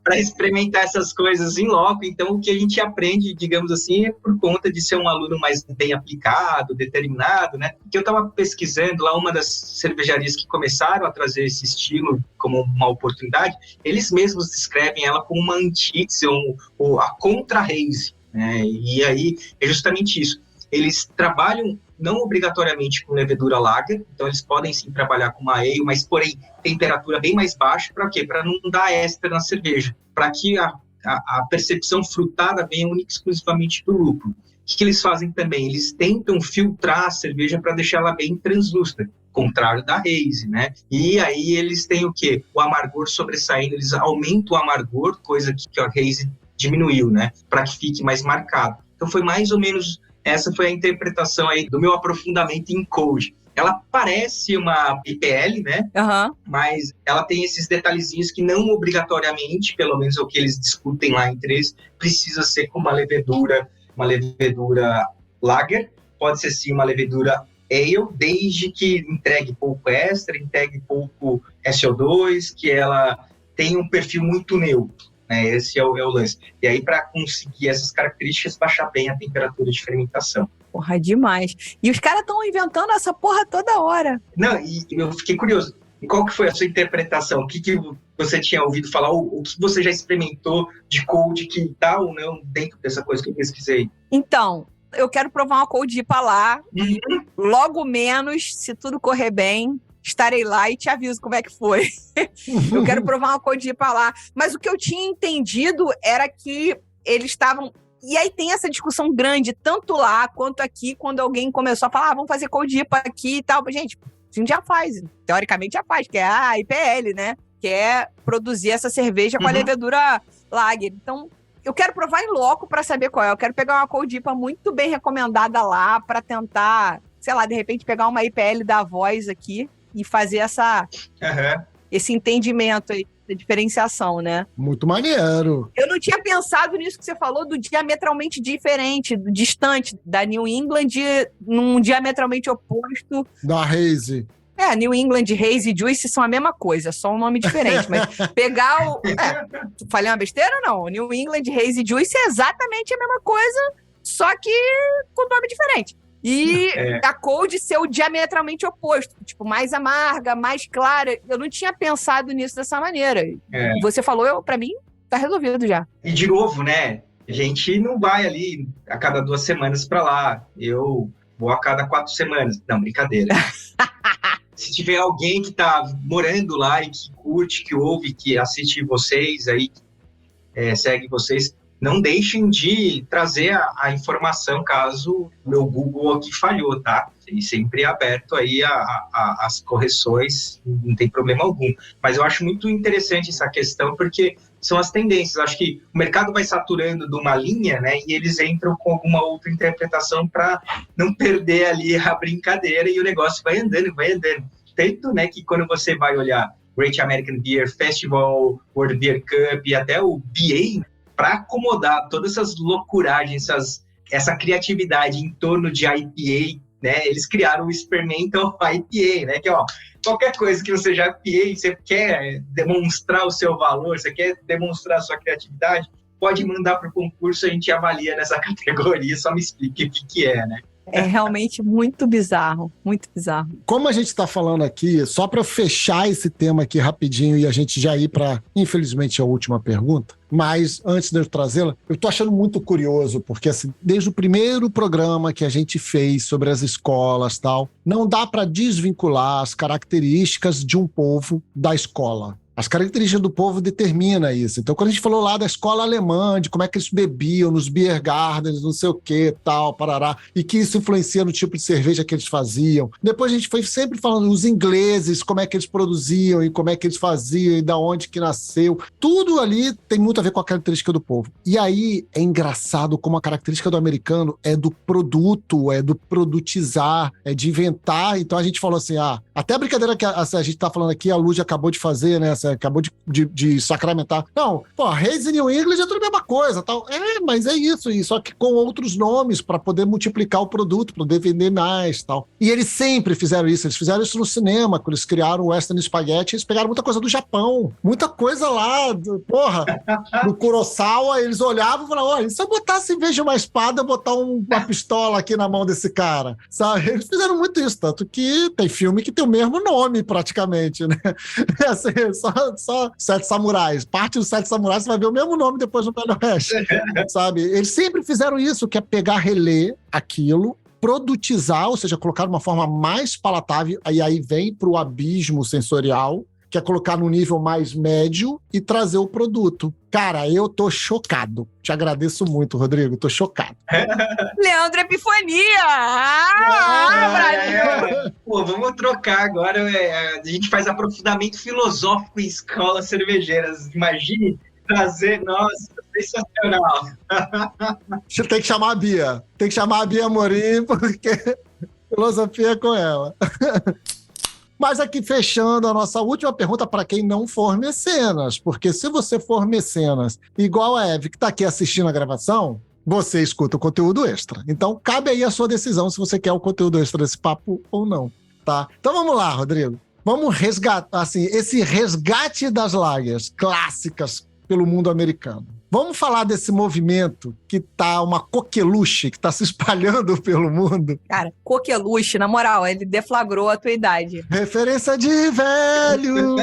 Para experimentar essas coisas em loco. Então, o que a gente aprende, digamos assim, é por conta de ser um aluno mais bem aplicado, determinado, né? Que eu estava pesquisando lá, uma das cervejarias que começaram a trazer esse estilo como uma oportunidade, eles mesmos descrevem ela como uma antítese, ou a contra-hazy, né? E aí é justamente isso. Eles trabalham não obrigatoriamente com levedura lager, então eles podem sim trabalhar com uma ale, mas porém temperatura bem mais baixa, para quê? Para não dar éster na cerveja, para que a percepção frutada venha única e exclusivamente do lúpulo. O que eles fazem também? Eles tentam filtrar a cerveja para deixar ela bem translúcida, contrário da hazy, né? E aí eles têm o quê? O amargor sobressaindo, eles aumentam o amargor, coisa que a hazy diminuiu, né? Para que fique mais marcado. Então foi mais ou menos... Essa foi a interpretação aí do meu aprofundamento em cold. Ela parece uma IPL, né? Uhum. Mas ela tem esses detalhezinhos que não obrigatoriamente, pelo menos é o que eles discutem lá entre eles, precisa ser com uma levedura lager, pode ser sim uma levedura ale, desde que entregue pouco éster, entregue pouco SO2, que ela tenha um perfil muito neutro. Esse é o lance. E aí, para conseguir essas características, baixar bem a temperatura de fermentação. Porra, demais. E os caras estão inventando essa porra toda hora. Não, e eu fiquei curioso. E qual que foi a sua interpretação? O que você tinha ouvido falar? O que você já experimentou de cold que tá ou não dentro dessa coisa que eu pesquisei? Então, eu quero provar uma cold IPA lá. Logo menos, se tudo correr bem, estarei lá e te aviso como é que foi. Eu quero provar uma cold IPA lá. Mas o que eu tinha entendido era que eles estavam... E aí tem essa discussão grande, tanto lá quanto aqui, quando alguém começou a falar, vamos fazer cold IPA aqui e tal. Gente, a gente já faz, teoricamente já faz, que é a IPL, né? Que é produzir essa cerveja com a levedura lager. Então, eu quero provar em loco para saber qual é. Eu quero pegar uma cold IPA muito bem recomendada lá para tentar, sei lá, de repente pegar uma IPL da Voz aqui e fazer esse entendimento aí, da diferenciação, né? Muito maneiro. Eu não tinha pensado nisso que você falou do diametralmente diferente, do distante da New England, num diametralmente oposto. Da Hazy. New England, Hazy e Juice são a mesma coisa, só um nome diferente. Mas pegar o... falei uma besteira ou não? New England, Hazy e Juice é exatamente a mesma coisa, só que com nome diferente. E a cold ser o diametralmente oposto, tipo, mais amarga, mais clara. Eu não tinha pensado nisso dessa maneira. Você falou, pra mim, tá resolvido já. E de novo, né? A gente não vai ali a cada 2 semanas pra lá. Eu vou a cada 4 semanas. Não, brincadeira. Se tiver alguém que tá morando lá e que curte, que ouve, que assiste vocês aí, segue vocês, não deixem de trazer a informação caso o meu Google aqui falhou, tá? e sempre aberto aí às correções, não tem problema algum. Mas eu acho muito interessante essa questão, porque são as tendências. Acho que o mercado vai saturando de uma linha, né, e eles entram com alguma outra interpretação para não perder ali a brincadeira, e o negócio vai andando. Tanto, né, que quando você vai olhar Great American Beer Festival, World Beer Cup e até o BA, para acomodar todas essas loucuragens, essa criatividade em torno de IPA, né, eles criaram o Experimental IPA, né, que qualquer coisa que você já IPA, você quer demonstrar o seu valor, você quer demonstrar a sua criatividade, pode mandar para o concurso, a gente avalia nessa categoria, só me explique o que é, né? É realmente muito bizarro, muito bizarro. Como a gente está falando aqui, só para fechar esse tema aqui rapidinho e a gente já ir para, infelizmente, a última pergunta, mas antes de eu trazê-la, eu estou achando muito curioso, porque assim, desde o primeiro programa que a gente fez sobre as escolas e tal, não dá para desvincular as características de um povo da escola. As características do povo determinam isso. Então, quando a gente falou lá da escola alemã, de como é que eles bebiam nos beer gardens, não sei o que, tal, parará, e que isso influencia no tipo de cerveja que eles faziam. Depois a gente foi sempre falando dos ingleses, como é que eles produziam e como é que eles faziam e da onde que nasceu. Tudo ali tem muito a ver com a característica do povo. E aí é engraçado como a característica do americano é do produto, é do produtizar, é de inventar. Então a gente falou assim, até a brincadeira que a gente tá falando aqui, a Lud acabou de fazer, né, acabou de sacramentar. Não, Reis e New England é tudo a mesma coisa, tal. Mas é isso, só que com outros nomes para poder multiplicar o produto, para poder vender mais, tal. E eles sempre fizeram isso, eles fizeram isso no cinema, quando eles criaram o Western Spaghetti, eles pegaram muita coisa do Japão, muita coisa lá, do Kurosawa, eles olhavam e falavam, olha, se eu botasse, em vez de uma espada, eu botar uma pistola aqui na mão desse cara, sabe? Eles fizeram muito isso, tanto que tem filme que tem o mesmo nome, praticamente, né? Assim, só Sete Samurais. Parte dos Sete Samurais, você vai ver o mesmo nome depois no Velho Oeste, sabe? Eles sempre fizeram isso, que é pegar, reler aquilo, produtizar, ou seja, colocar de uma forma mais palatável, e aí vem para o abismo sensorial, que é colocar no nível mais médio e trazer o produto. Cara, eu tô chocado. Te agradeço muito, Rodrigo. Tô chocado. Leandro Epifania! Brasil! Pô, vamos trocar agora. A gente faz aprofundamento filosófico em escolas cervejeiras. Imagine trazer, nossa, sensacional. Você tem que chamar a Bia. Tem que chamar a Bia Amorim, porque filosofia é com ela. Mas aqui fechando a nossa última pergunta para quem não for mecenas, porque se você for mecenas, igual a Eve que está aqui assistindo a gravação, você escuta o conteúdo extra. Então cabe aí a sua decisão se você quer o conteúdo extra desse papo ou não, tá? Então vamos lá, Rodrigo. Vamos resgatar, assim, esse resgate das lagers clássicas pelo mundo americano. Vamos falar desse movimento que tá uma coqueluche, que tá se espalhando pelo mundo. Cara, coqueluche, na moral, ele deflagrou a tua idade. Referência de velho.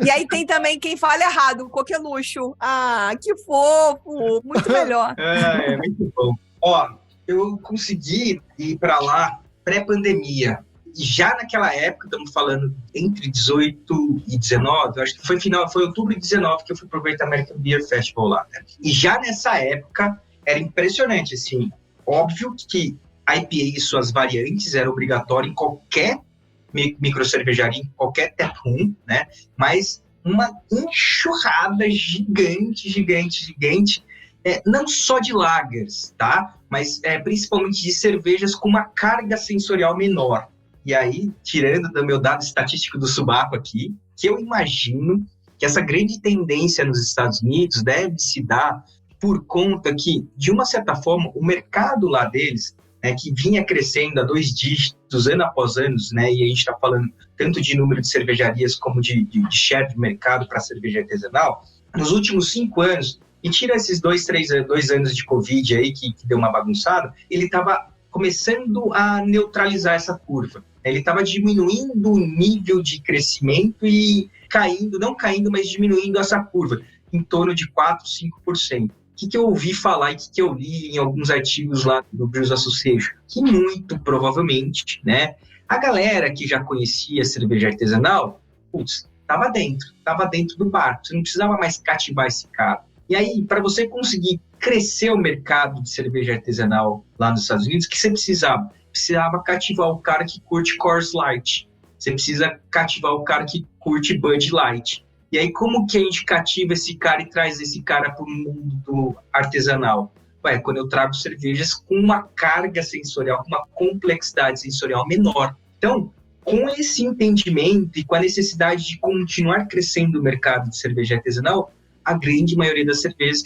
E aí tem também quem fala errado, coquelucho. Ah, que fofo, muito melhor. É muito bom. Ó, eu consegui ir para lá pré-pandemia. E já naquela época, estamos falando entre 18 e 19, acho que foi outubro de 19 que eu fui pro Great American Beer Festival lá. Né? E já nessa época, era impressionante, assim, óbvio que IPA e suas variantes era obrigatório em qualquer microcervejaria, em qualquer tap room, né? Mas uma enxurrada gigante, não só de lagers, tá? Mas principalmente de cervejas com uma carga sensorial menor. E aí, tirando do meu dado estatístico do Subaco aqui, que eu imagino que essa grande tendência nos Estados Unidos deve se dar por conta que, de uma certa forma, o mercado lá deles, né, que vinha crescendo a 2 dígitos ano após ano, né, e a gente está falando tanto de número de cervejarias como de share de mercado para cerveja artesanal, nos últimos 5 anos, e tira esses 2 anos de Covid aí que deu uma bagunçada, ele estava começando a neutralizar essa curva. Ele estava diminuindo o nível de crescimento e não caindo, mas diminuindo essa curva, em torno de 4, 5%. O que eu ouvi falar e o que eu li em alguns artigos lá do Brewers Association? Que muito provavelmente, né, a galera que já conhecia cerveja artesanal, estava dentro do barco, você não precisava mais cativar esse cara. E aí, para você conseguir crescer o mercado de cerveja artesanal lá nos Estados Unidos, o que você precisava? precisava cativar o cara que curte Coors Light. Você precisa cativar o cara que curte Bud Light. E aí, como que a gente cativa esse cara e traz esse cara para o mundo do artesanal? Quando eu trago cervejas com uma carga sensorial, com uma complexidade sensorial menor. Então, com esse entendimento e com a necessidade de continuar crescendo o mercado de cerveja artesanal, a grande maioria das cervejas,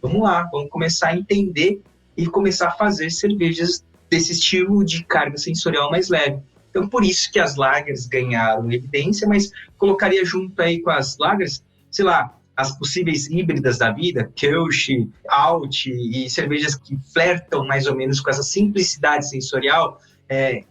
vamos lá, vamos começar a entender e começar a fazer cervejas desse estilo de carga sensorial mais leve. Então, por isso que as lagers ganharam evidência, mas colocaria junto aí com as lagers, sei lá, as possíveis híbridas da vida, Kölsch, Alt e cervejas que flertam mais ou menos com essa simplicidade sensorial,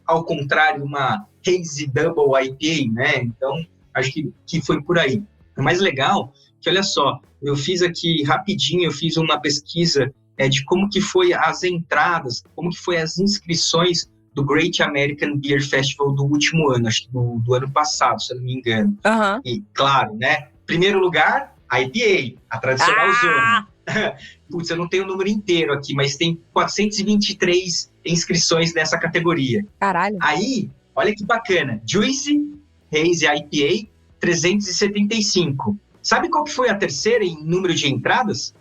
ao contrário, uma Hazy Double IPA, né? Então, acho que foi por aí. O mais legal que, olha só, eu fiz aqui rapidinho, eu fiz uma pesquisa de como que foi as entradas, como que foi as inscrições do Great American Beer Festival do último ano, acho que do ano passado, se eu não me engano. Uhum. E, claro, né? Primeiro lugar, IPA, a tradicional zona. Putz, eu não tenho o número inteiro aqui, mas tem 423 inscrições nessa categoria. Caralho. Aí, olha que bacana. Juicy Hazy IPA, 375. Sabe qual que foi a terceira em número de entradas?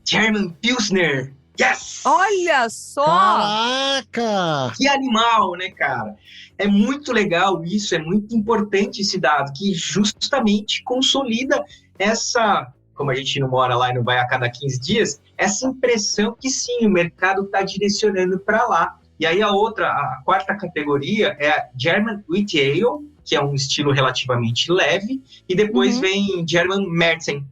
German Pilsner. Yes! Olha só! Caraca! Que animal, né, cara? É muito legal isso, é muito importante esse dado, que justamente consolida essa, como a gente não mora lá e não vai a cada 15 dias, essa impressão que sim, o mercado está direcionando para lá. E aí a quarta categoria é a German Wheat Ale, que é um estilo relativamente leve, e depois vem German Märzen.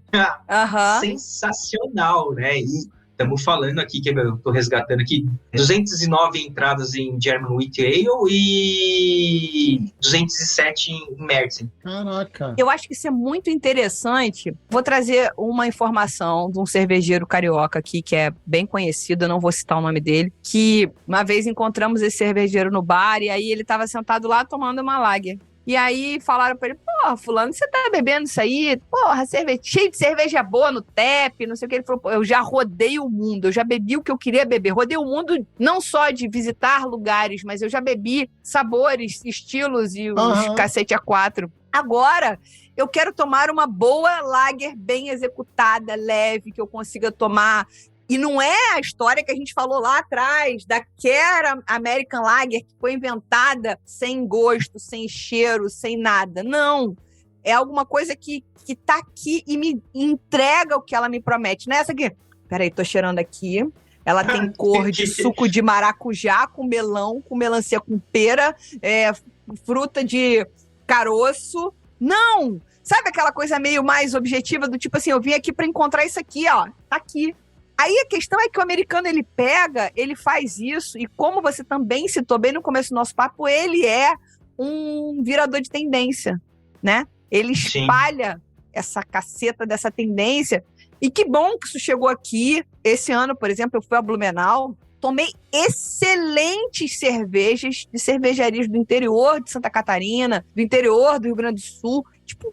Sensacional, né? E estamos falando aqui, que eu estou resgatando aqui, 209 entradas em German Wheat Ale e 207 em Märzen. Caraca. Eu acho que isso é muito interessante. Vou trazer uma informação de um cervejeiro carioca aqui, que é bem conhecido, eu não vou citar o nome dele, que uma vez encontramos esse cervejeiro no bar, e aí ele estava sentado lá tomando uma lager. E aí falaram pra ele, fulano, você tá bebendo isso aí? Cheio de cerveja boa no TEP, não sei o que. Ele falou, eu já rodei o mundo, eu já bebi o que eu queria beber. Rodei o mundo não só de visitar lugares, mas eu já bebi sabores, estilos e os cacete A4. Agora, eu quero tomar uma boa lager bem executada, leve, que eu consiga tomar. E não é a história que a gente falou lá atrás, daquela American Lager que foi inventada sem gosto, sem cheiro, sem nada. Não. É alguma coisa que tá aqui e me entrega o que ela me promete. Não é essa aqui? Peraí, tô cheirando aqui. Ela tem cor de suco de maracujá com melão, com melancia com pera, fruta de caroço. Não! Sabe aquela coisa meio mais objetiva do tipo assim, eu vim aqui pra encontrar isso aqui, ó. Tá aqui. Aí a questão é que o americano, ele pega, ele faz isso, e como você também citou bem no começo do nosso papo, ele é um virador de tendência, né? Ele espalha essa caceta dessa tendência, e que bom que isso chegou aqui. Esse ano, por exemplo, eu fui a Blumenau, tomei excelentes cervejas de cervejarias do interior de Santa Catarina, do interior do Rio Grande do Sul, tipo,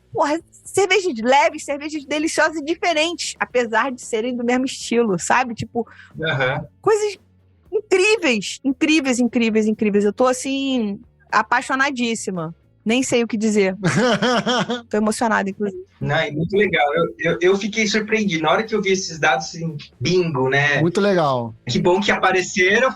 cervejas leves, cervejas deliciosas e diferentes, apesar de serem do mesmo estilo, sabe? Tipo, coisas incríveis. Eu tô, assim, apaixonadíssima. Nem sei o que dizer. Tô emocionada, inclusive. Não, é muito legal. Eu fiquei surpreendido. Na hora que eu vi esses dados, assim, bingo, né? Muito legal. Que bom que apareceram,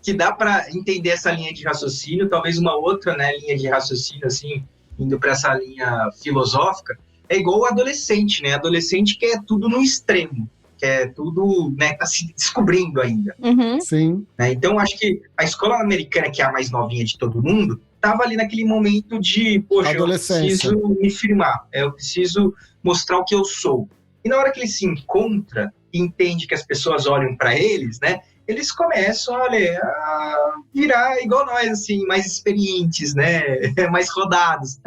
que dá para entender essa linha de raciocínio, talvez uma outra, né, linha de raciocínio, assim, indo para essa linha filosófica, é igual o adolescente, né? Adolescente quer tudo no extremo, quer tudo, né? Tá se descobrindo ainda. Sim. Né? Então, acho que a escola americana, que é a mais novinha de todo mundo, estava ali naquele momento de, poxa, eu preciso me firmar, eu preciso mostrar o que eu sou. E na hora que ele se encontra e entende que as pessoas olham para eles, né? Eles começam, olha, a virar igual nós, assim, mais experientes, né? Mais rodados.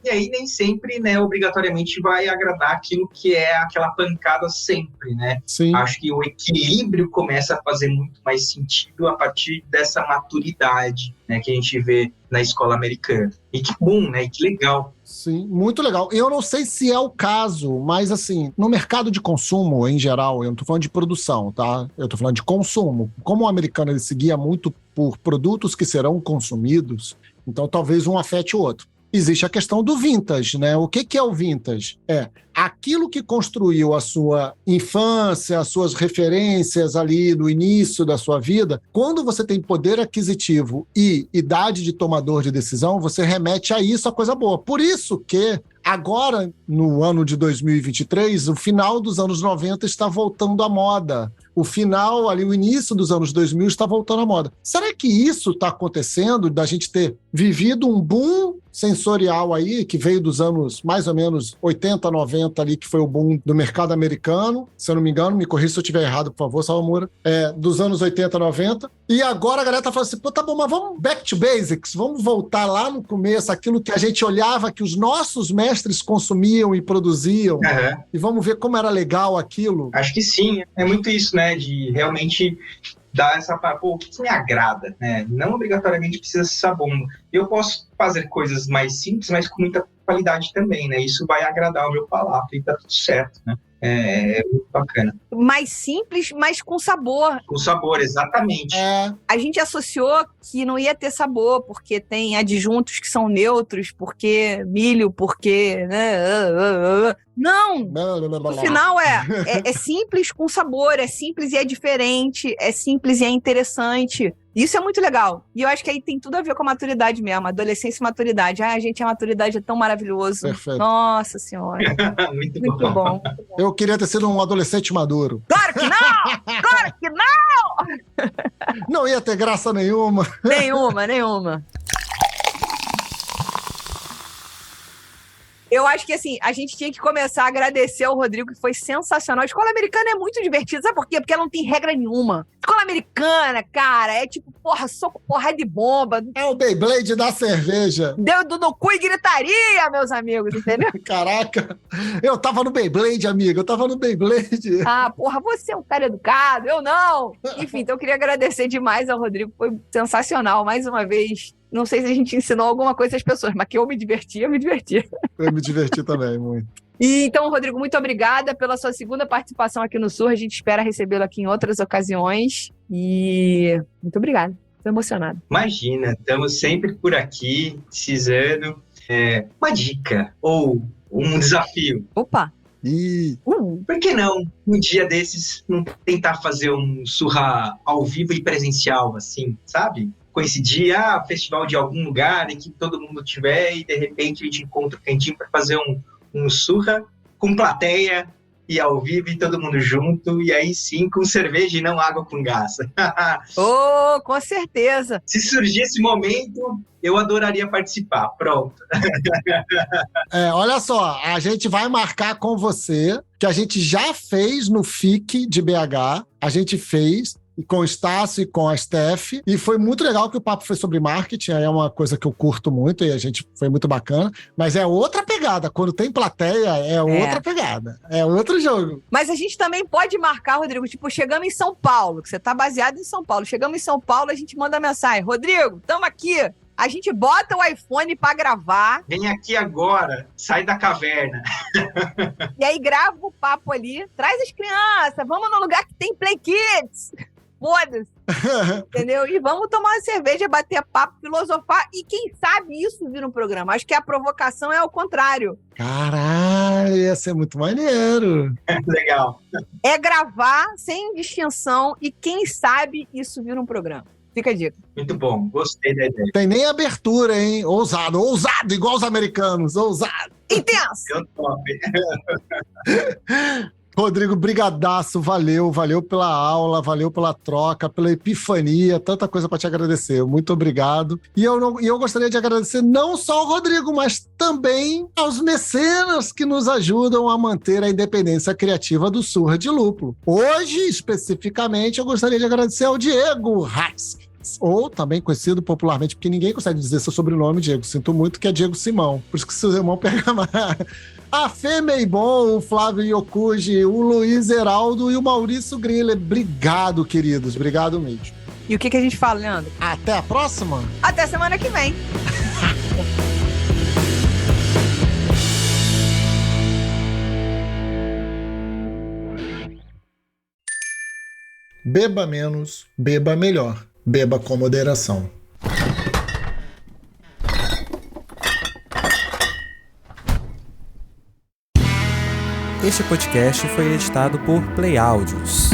E aí nem sempre, né, obrigatoriamente vai agradar aquilo que é aquela pancada sempre, né? Sim. Acho que o equilíbrio começa a fazer muito mais sentido a partir dessa maturidade, né, que a gente vê na escola americana. E que bom, né? E que legal. Sim, muito legal. Eu não sei se é o caso, mas assim, no mercado de consumo, em geral, eu não tô falando de produção, tá? Eu tô falando de consumo. Como o americano ele se guia muito por produtos que serão consumidos, então talvez um afete o outro. Existe a questão do vintage, né? O que é o vintage? É aquilo que construiu a sua infância, as suas referências ali no início da sua vida. Quando você tem poder aquisitivo e idade de tomador de decisão, você remete a isso, a coisa boa. Por isso que agora, no ano de 2023, o final dos anos 90 está voltando à moda. O final, ali, o início dos anos 2000 está voltando à moda. Será que isso está acontecendo, da gente ter vivido um boom sensorial aí, que veio dos anos mais ou menos 80, 90 ali, que foi o boom do mercado americano, se eu não me engano, me corrija se eu estiver errado, por favor, Salomura, dos anos 80, 90, e agora a galera tá falando assim, pô, tá bom, mas vamos back to basics, vamos voltar lá no começo, aquilo que a gente olhava, que os nossos mestres consumiam e produziam, e vamos ver como era legal aquilo. Acho que sim, é muito isso, né, de realmente dar essa, pô, o que me agrada, né? Não obrigatoriamente precisa ser sabão. Eu posso fazer coisas mais simples, mas com muita qualidade também, né? Isso vai agradar o meu palato e tá tudo certo, né? É muito bacana. Mais simples, mas com sabor. Com sabor, exatamente. A gente associou que não ia ter sabor, porque tem adjuntos que são neutros, porque milho, porque... né? Não! No final é simples com sabor, é simples e é diferente, é simples e é interessante. Isso é muito legal. E eu acho que aí tem tudo a ver com a maturidade mesmo, adolescência e maturidade. Gente, a maturidade é tão maravilhoso. Perfeito. Nossa Senhora. Muito bom. Eu queria ter sido um adolescente maduro. Claro que não! Claro que não! Não ia ter graça nenhuma. Nenhuma. Eu acho que, assim, a gente tinha que começar a agradecer ao Rodrigo, que foi sensacional. A escola americana é muito divertida. Sabe por quê? Porque ela não tem regra nenhuma. Escola americana, cara, é tipo, soco, porrada de bomba. É o Beyblade da cerveja. Dedo no cu e gritaria, meus amigos, entendeu? Caraca, eu tava no Beyblade, amigo. Eu tava no Beyblade. Você é um cara educado, eu não. Enfim, então eu queria agradecer demais ao Rodrigo. Foi sensacional, mais uma vez. Não sei se a gente ensinou alguma coisa às pessoas, mas que eu me diverti. Eu me diverti também, muito. E então, Rodrigo, muito obrigada pela sua segunda participação aqui no Sur. A gente espera recebê-lo aqui em outras ocasiões. E muito obrigada. Estou emocionada. Imagina, estamos sempre por aqui, precisando. Uma dica ou um desafio. Opa! Por que não, um dia desses, não tentar fazer um surra ao vivo e presencial, assim, sabe? Coincidir, festival de algum lugar em que todo mundo tiver e de repente a gente encontra o cantinho para fazer um surra com plateia e ao vivo e todo mundo junto, e aí sim com cerveja e não água com gás. Com certeza. Se surgir esse momento, eu adoraria participar. Pronto. Olha só, a gente vai marcar com você, que a gente já fez no FIC de BH, a gente fez com o Estácio e com a Steph, e foi muito legal que o papo foi sobre marketing, aí é uma coisa que eu curto muito, e a gente foi muito bacana, mas é outra pegada, quando tem plateia, outra pegada, é outro jogo. Mas a gente também pode marcar, Rodrigo, tipo, chegamos em São Paulo, que você tá baseado em São Paulo, chegamos em São Paulo, a gente manda mensagem, Rodrigo, tamo aqui, a gente bota o iPhone pra gravar. Vem aqui agora, sai da caverna. E aí grava o papo ali, traz as crianças, vamos no lugar que tem Play Kids. Foda-se, entendeu? E vamos tomar uma cerveja, bater papo, filosofar, e quem sabe isso vira um programa. Acho que a provocação é ao contrário. Caralho, ia ser muito maneiro. Legal. É gravar sem distinção e quem sabe isso vira um programa. Fica a dica. Muito bom, gostei da ideia. Tem nem abertura, hein? Ousado, igual os americanos, ousado. Intenso. Eu top. Rodrigo, brigadaço, valeu pela aula, valeu pela troca, pela epifania, tanta coisa para te agradecer, muito obrigado. E eu gostaria de agradecer não só ao Rodrigo, mas também aos mecenas que nos ajudam a manter a independência criativa do Surra de Lúpulo. Hoje, especificamente, eu gostaria de agradecer ao Diego Haskins, ou também conhecido popularmente, porque ninguém consegue dizer seu sobrenome, Diego, sinto muito, que é Diego Simão, por isso que seu irmão pega mais. A Fê Meibon, o Flávio Yokuji, o Luiz Heraldo e o Maurício Griller. Obrigado, queridos. Obrigado mesmo. E o que a gente fala, Leandro? Até a próxima? Até semana que vem. Beba menos, beba melhor. Beba com moderação. Este podcast foi editado por Play Áudios.